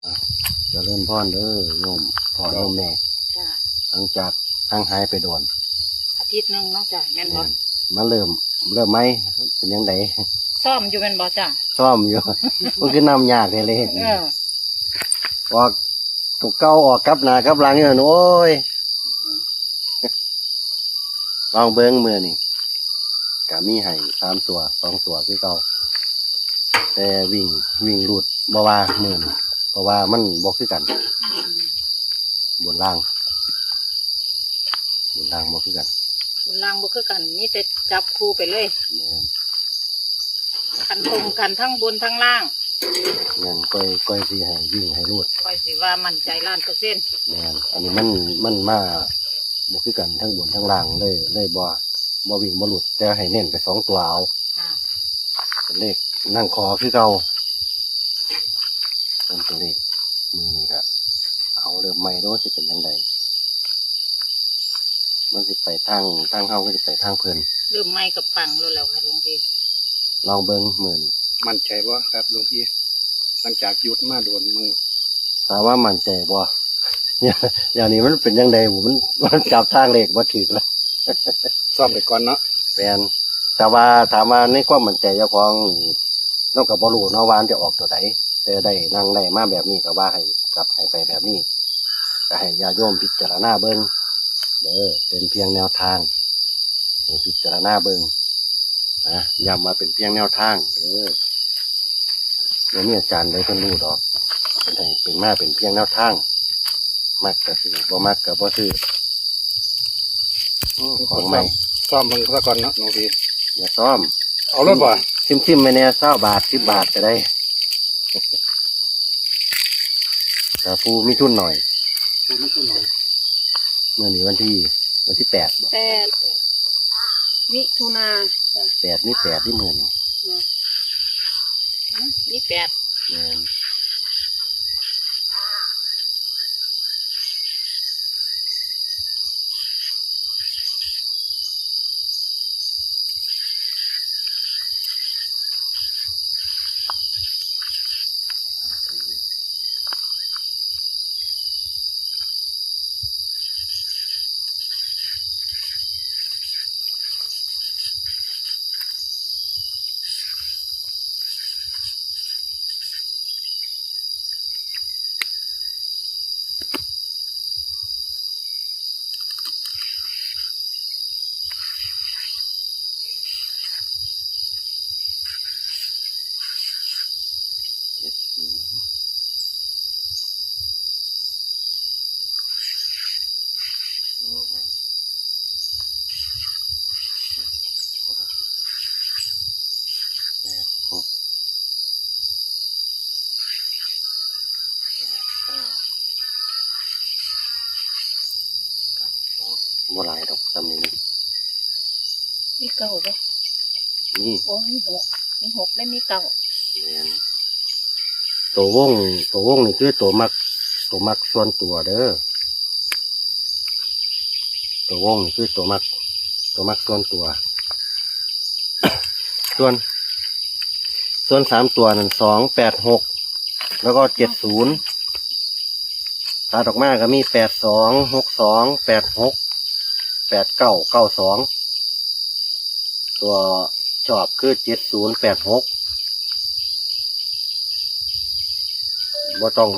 เจะเริ่มพรเด้อโยมพ่อโยมแม่ จ้า หลังจากห่างหายไปโดน อาทิตย์หนึงเนาะจ้ะแม่นบ่ มาเริ่มไหมเป็นยังไง ซ่อมอยู่แม่นบ่จ้ะ ซ่อมอยู่ มันคือนำยากเลย เออ ออกตัวเก่าออกกลับหน้ากลับหลังเนี่ยโอ้ยลองเบิ้งมือนี่กะมีให้3 ตัว2 ตัวคือเก่าแต่วิ่งหลุดบ่ว่ามือนี่เพราะว่ามันบ่คือกันบนล่างบ่คือกัน บนล่างบ่คือกันมีแต่จับคู่ไปเลย เนี่ย กันตรงกันทั้งบนทั้งล่าง เงินก้อยสิให้วิ่งให้รูด คอยสิว่ามั่นใจ1,000,000%เนี่ยอันนี้มันมาบ่คือกันทั้งบนทั้งล่างเลยบ่วิ่งบ่หลุดแต่ให้เน้นไป2 ตัวเอา ค่ะ เป็นเลขนั่งคอคือเก่าเป็นตัวเลขมือนี่ครับเอาเริ่มใหม่ด้วยจะเป็นยังไงมันสิไปทางเฮาก็จะไปทางเพลิน เริ่มไหม้กับปังแล้วค่ะหลวงพี่ ลองเบิ้งมือนี่ มั่นใจว่าครับหลวงพี่หลังจากหยุดมาโดนมือ ถามว่ามั่นใจบ่ อย่างนี้มันเป็นยังไงผมมันจับทางเลขบ่ถูกแล้ว ซ่อมไปก่อนเนาะ แฟนแต่ว่าถามว่าในความมั่นใจเจ้าของนอกกับบอลูเนาะวามันจะออกตัวไหนแต่ได้นั่งได้มาแบบนี้ก็ว่าให้กลับให้ไปแบบนี้ก็ให้ญาติโยมพิจารณาเบิ้งเด้อเป็นเพียงแนวทางให้พิจารณาเบิ้งนะย้ำมาเป็นเพียงแนวทางเดี๋ยวนี้อาจารย์ได้เพิ่นรู้ดอกเป็นให้เป็นมาเป็นเพียงแนวทางมักก็ซื้อบ่มักก็บ่ซื้อของใหม่ ซ่อมเบิ่งซะก่อนเนาะหลวงพี่ อย่าซ้อม เอารถบ่ ซิมไม่แน่20 บาท10 บาทก็ได้ แต่ผู้มีทุนหน่อย คุณไม่ขึ้นหน่อย เมื่อนี้วันที่8บอก 8มิถุนาจ้ะ 8นี่8ที่เมื่อนี้ นี่8 แม่นบ่หลายดอกซ้ำนี้ มีเก้าบ่ นี่ โอ้มี6และมีเก้า แม่นตัววงนี่คือตัวมักส่วนตัวเด้อตัววงนี่คือตัวมักส่วนตัว ส่วน3 ตัวนั่น286แล้วก็70ตาดอกไม้ก็มี82 62 86 89 92ตัวชอบคือ70 86บ่ต้อง